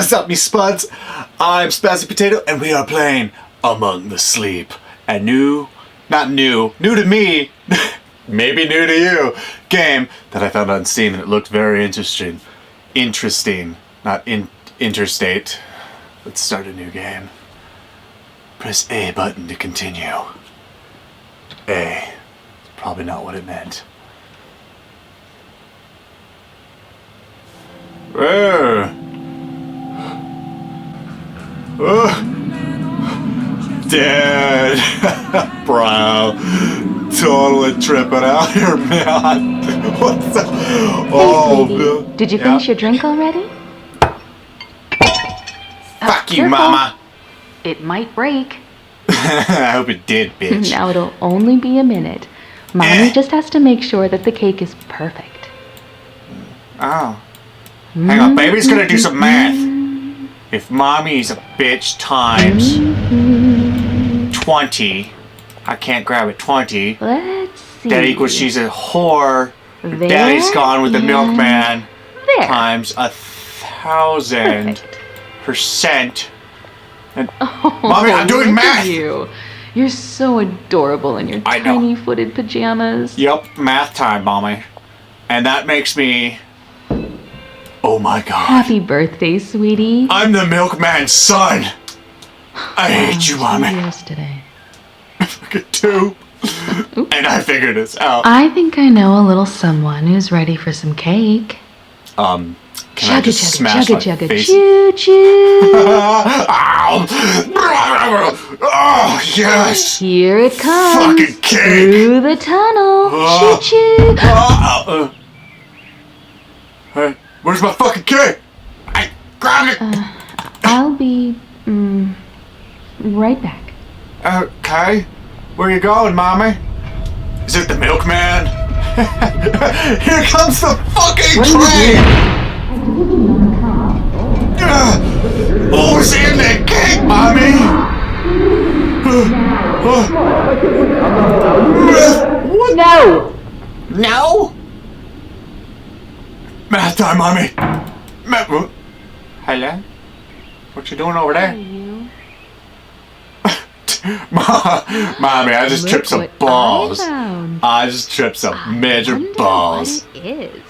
What's up, me spuds? I'm Spazzy Potato, and we are playing Among the Sleep. A not new to me, maybe new to you, game that I found on Steam, and it looked very interesting. Not interstate. Let's start a new game. Press A button to continue. A. Probably not what it meant. Dead. Bro. Totally tripping out here, man. What's up? Oh, Bill. Did you finish your drink already? Fuck you, careful. Mama. It might break. I hope it did, bitch. Now it'll only be a minute. Mommy just has to make sure that the cake is perfect. Oh. Hang on, baby's gonna do some math. If mommy's a bitch times 20, I can't grab it, 20. Let's see. That equals she's a whore. There, Daddy's gone with the milkman. There. Times 1,000%. And Oh, Mommy, I'm doing look math! At you. You're so adorable in your tiny-footed pajamas. Yep, math time, Mommy. And that makes me... Oh my god. Happy birthday, sweetie. I'm the milkman's son! I hate you, Mommy. Yesterday. Fucking two. And I figured this out. I think I know a little someone who's ready for some cake. Can I just smash my face? Choo choo. Ow! Oh, yes! Here it comes. Fucking cake! Through the tunnel. Choo choo. Hey, where's my fucking cake? I grabbed it! I'll be right back. Okay. Where you going, Mommy? Is it the milkman? Here comes the fucking train! Who's in the cake, Mommy? What? No! No? Math time, Mommy. Hello? What you doing over there? Mommy, I just tripped some balls. I just tripped some major balls. What it is.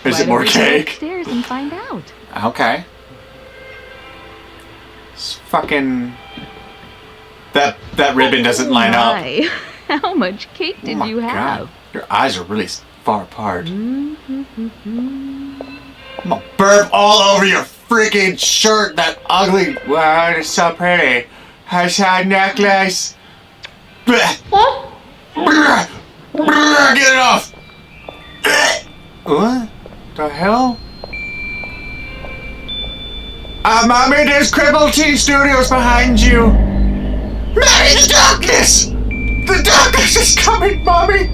Is it more cake? Upstairs and find out. Okay. It's fucking... That ribbon doesn't line up. How much cake did you have? God. Your eyes are really far apart. I'm gonna burp all over your freaking shirt, that ugly... Wow, it's so pretty. Hush necklace. What? Get it off. What the hell? Mommy, there's Cribble Tea Studios behind you. Mommy, the darkness! The darkness is coming, Mommy!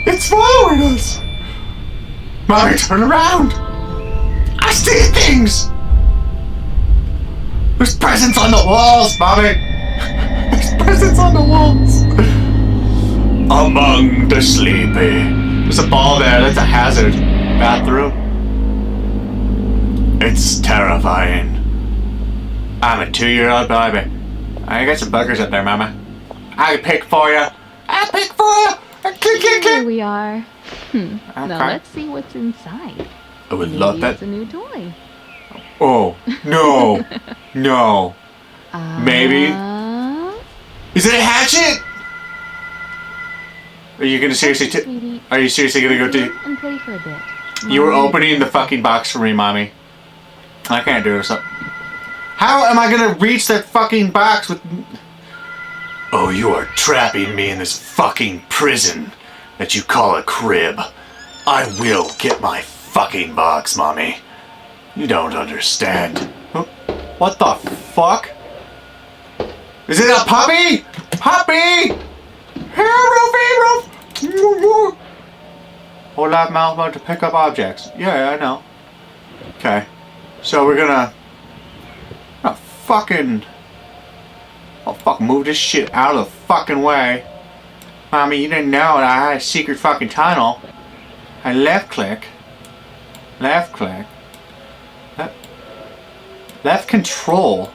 It's following us! Mommy, turn around! I see things! There's presents on the walls, Mommy! There's presents on the walls! Among the sleepy. There's a ball there, that's a hazard. Bathroom. It's terrifying. I'm a 2-year-old baby. I got some buggers up there, Mama. I pick for you. I pick for you. Here we are. Okay. Now let's see what's inside. I would love that. It's a new toy. Oh, no. No. Maybe. Is it a hatchet? Are you gonna seriously Are you seriously gonna go do... And play for a bit. You were opening the fucking box for me, Mommy. I can't do this. How am I gonna reach that fucking box with... Oh, you are trapping me in this fucking prison that you call a crib. I will get my fucking box, Mommy. You don't understand. What the fuck? Is it a puppy? Puppy! Here, Ruffy! Hold that mouth mode to pick up objects. Yeah, I know. Okay. So we're gonna... I'll fucking move this shit out of the fucking way. Mommy, you didn't know that I had a secret fucking tunnel. I left click. Left control.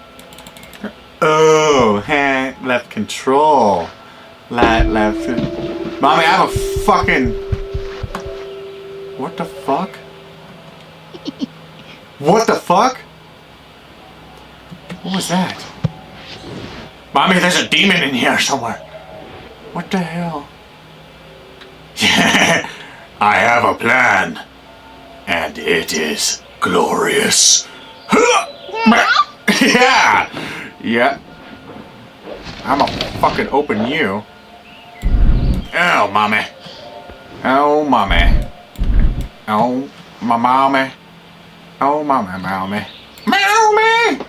Oh, left control. Left. Mommy, I have a fucking. What the fuck? What the fuck? What was that? Mommy, there's a demon in here somewhere. What the hell? Yeah, I have a plan. And it is glorious. Yeah! Yeah. I'm gonna fucking open you. Oh, mommy. Oh, mommy. Oh, my mommy. Oh, mommy, mommy. Mommy!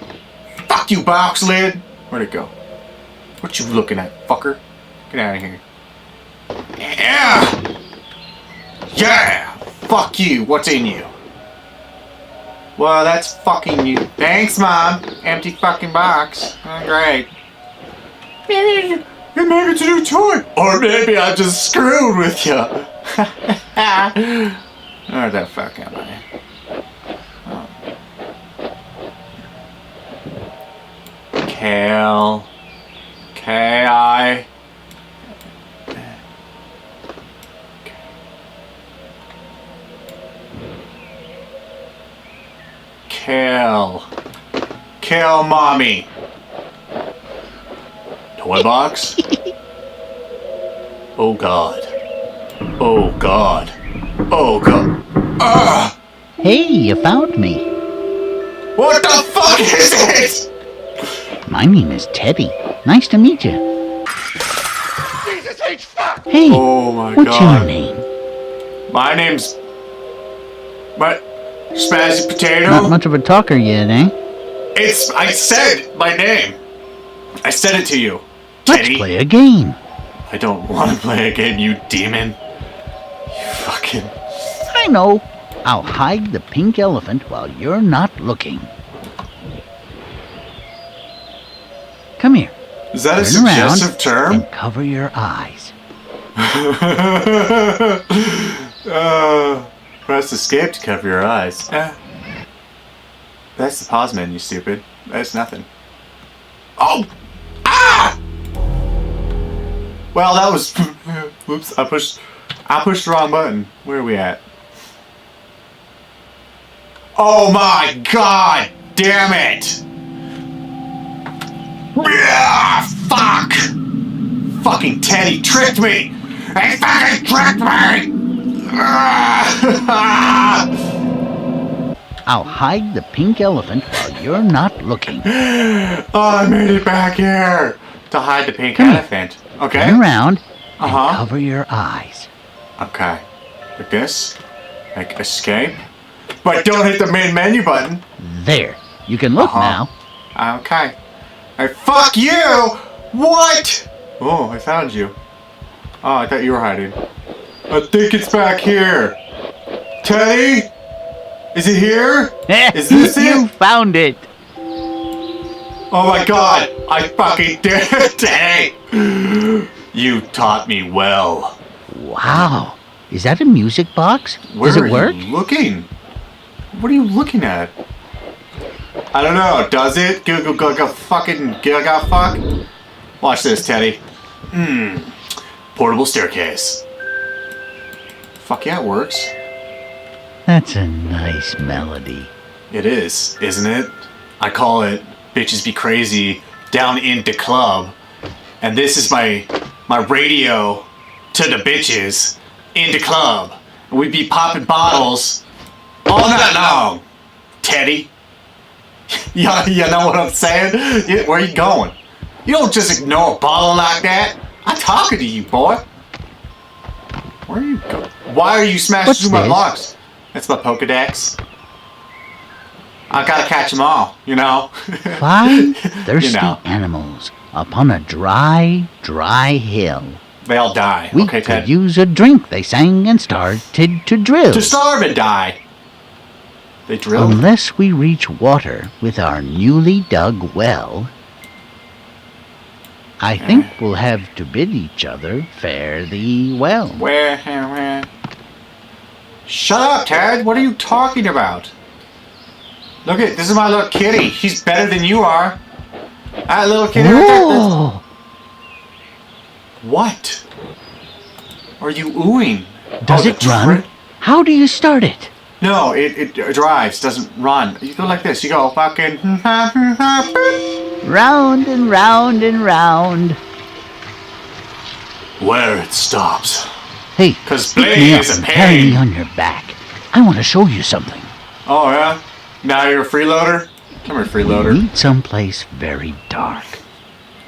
Fuck you, box lid! Where'd it go? What you looking at, fucker? Get out of here. Yeah! Yeah! Fuck you, what's in you? Well, that's fucking you. Thanks, Mom. Empty fucking box. Oh, great. Maybe it's a new toy. Or maybe I just screwed with you. Where the fuck am I? Oh. Kale. K-I. Kale mommy. Toy box? Oh god. Oh god. Oh god. Ah! Hey, you found me. What the fuck is it? My name is Teddy. Nice to meet you. Jesus H. Fuck! Hey, Oh my what's god. your name? My name's... What? Spazzy Potato? Not much of a talker yet, eh? I said my name. I said it to you. Let's Teddy. play a game. I don't want to play again, you demon. You fucking... I know. I'll hide the pink elephant while you're not looking. Come here. Is that a Turn around suggestive term? and cover your eyes. Press escape to cover your eyes. That's the pause menu, stupid. That's nothing. Oh! Ah! Well, that was... Whoops, I pushed the wrong button. Where are we at? Oh my god! Damn it! Yeah, fuck! Fucking Teddy tricked me! He fucking tricked me! I'll hide the pink elephant while you're not looking. Oh, I made it back here! To hide the pink Come here. elephant. Okay. Turn around and Uh-huh. cover your eyes. Okay. Like this. Like escape. But don't hit the main menu button. There. You can look Uh-huh. now. Okay. Hey, fuck you! What? Oh, I found you. Oh, I thought you were hiding. I think it's back here. Teddy? Is it here? Is this You it? found it. Oh my god! I fucking did it, Teddy! You taught me well. Wow. Is that a music box? Where Does are it work? you looking? What are you looking at? I don't know. Does it? Go fucking fuck? Watch this, Teddy. Portable staircase. Fuck yeah, it works. That's a nice melody. It is, isn't it? I call it Bitches Be Crazy Down in the Club. And this is my radio to the bitches in the club. And we'd be popping bottles all night long. Teddy. You know what I'm saying? Where are you going? You don't just ignore a bottle like that. I'm talking to you, boy. Where are you going? Why are you smashing What's through my this? locks? That's my Pokedex. I gotta catch them all, you know? 5 thirsty know. animals upon a dry, dry hill. They all die. We Okay, could Ted. use a drink, they sang and started to drill. To starve and die. They drilled? Unless we reach water with our newly dug well, I think we'll have to bid each other fare thee well. Where? Shut up, Ted. What are you talking about? Look at this is my little kitty. He's better than you are. That little kitty right there. Whoa! What? Are you oohing? Does Oh, it run? tri- How do you start it? No, it drives, doesn't run. You go like this. You go fucking. Round and round and round. Where it stops. Hey, 'Cause pick me Blaze up is a and carry pain. me on your back. I want to show you something. Oh yeah. Now you're a freeloader. Come here, freeloader. Meet someplace very dark.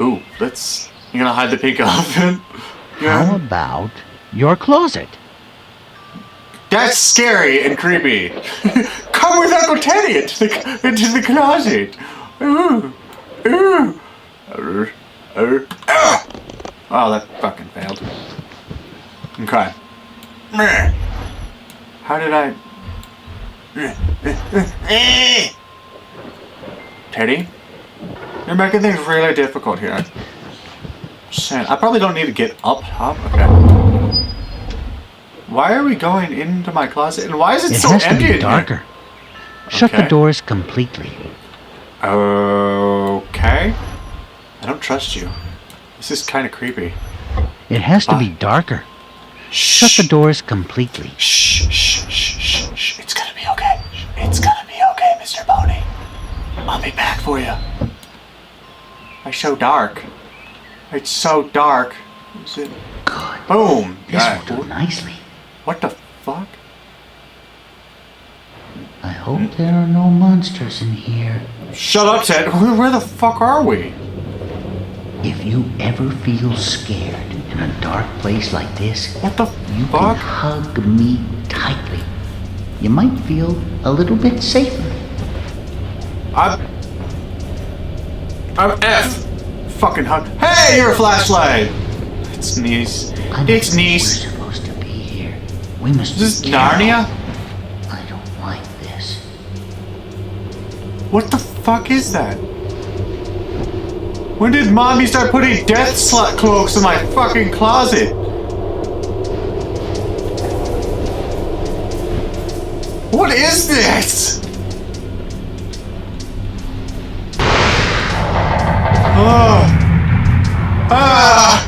Ooh, let's. You gonna hide the pink elephant? How about your closet? That's scary and creepy. Come with Uncle Teddy into the closet. Ooh, ooh. Oh, that fucking failed. Okay. How did I? Teddy, you're making things really difficult here. Shit, I probably don't need to get up top. Okay. Why are we going into my closet? And why is it so has to empty be in darker. here? Shut the Okay. doors completely. Okay. I don't trust you. This is kind of creepy. It has to be Fine. darker. Shh. Shut the doors completely. Shh, shh, shh, shh, shh. It's gonna be okay. It's gonna be okay, Mr. Pony. I'll be back for you. It's so dark. It's so dark. Is it? Good. Boom. This Yeah. will do nicely. What the fuck? I hope there are no monsters in here. Shut up, Ted. Where the fuck are we? If you ever feel scared in a dark place like this, What the you can fuck? hug me tightly. You might feel a little bit safer. I'm F. Fucking hug. Hey, you're a flashlight. It's niece. I know It's niece. We're supposed to be here. We must Is this be careful. Narnia? I don't like this. What the fuck is that? When did mommy start putting death slut cloaks in my fucking closet? What is this? Oh. Ah.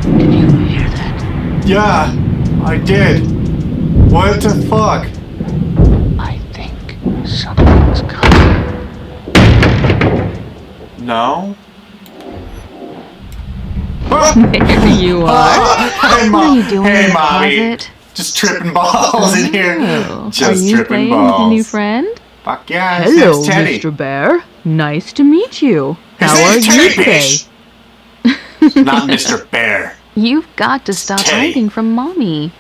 Did you hear that? Yeah, I did. What the fuck? I think something's coming. No? There you are. Hey, What are you doing hey, in the mommy. closet? Just tripping balls in here. Oh, Just are you tripping playing with your new balls. friend? Fuck yeah, Hello, it's Teddy. Mr. Bear. Nice to meet you. His How are name's you Teddy, today? bitch. Not Mr. Bear. You've got to stop Teddy. hiding from Mommy.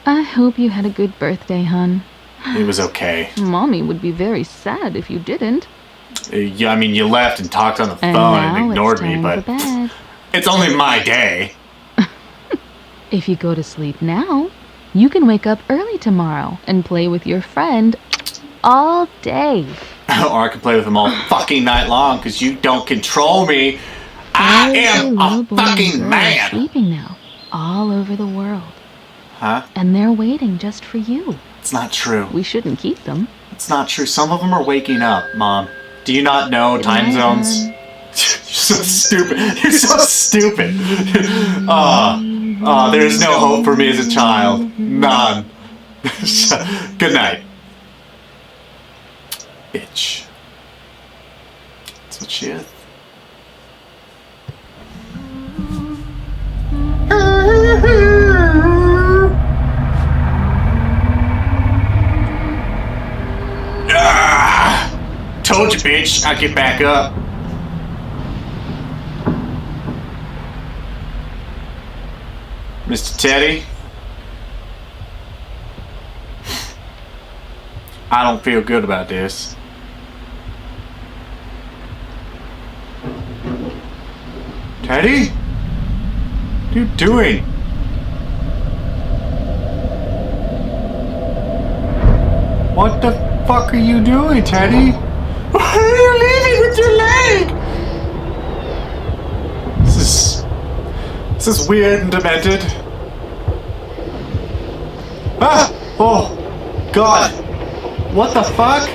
I hope you had a good birthday, hun. It was okay. Mommy would be very sad if you didn't. Yeah, I mean, you left and talked on the phone And now and ignored it's me, time but for bed. it's only my day. If you go to sleep now, you can wake up early tomorrow and play with your friend all day. Or I can play with him all fucking night long because you don't control me. I Every am little a boy and fucking girl are man. sleeping now, all over the world, Huh? and they're waiting just for you. It's not true. We shouldn't keep them. It's not true. Some of them are waking up, Mom. Do you not know time night, zones? hon. You're so stupid. You're so stupid. There's no hope for me as a child. None. Good night. Bitch. That's what she is. Ah! Told you, bitch. I'd get back up. Mr. Teddy? I don't feel good about this. Teddy? What are you doing? What the fuck are you doing, Teddy? Why are you leaving with your leg? This is weird and demented. Ah! Oh, God. What the fuck?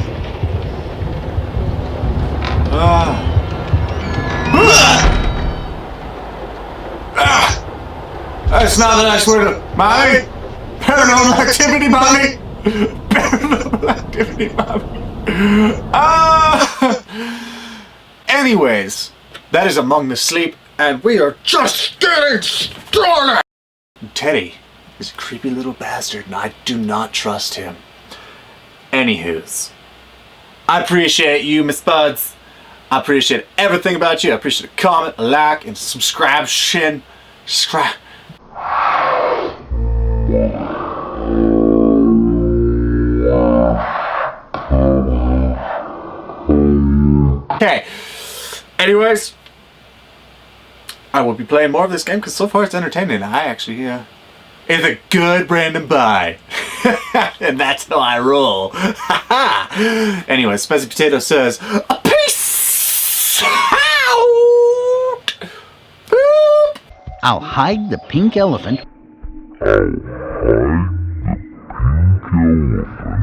That's not a nice word to... Mommy? Paranormal activity, Mommy? Paranormal activity, Mommy. Anyways, that is Among the Sleep, and we are just getting started! Teddy is a creepy little bastard, and I do not trust him. Anywho's, I appreciate you, Miss Buds. I appreciate everything about you. I appreciate a comment, a like, and subscribe. Subscribe. Okay. Anyways, I will be playing more of this game because so far it's entertaining. I actually, it's a good random buy. And that's how I roll. Anyway, Spazzy Potato says, a peace out! Boop. I'll hide the pink elephant. I'll hide the pink elephant.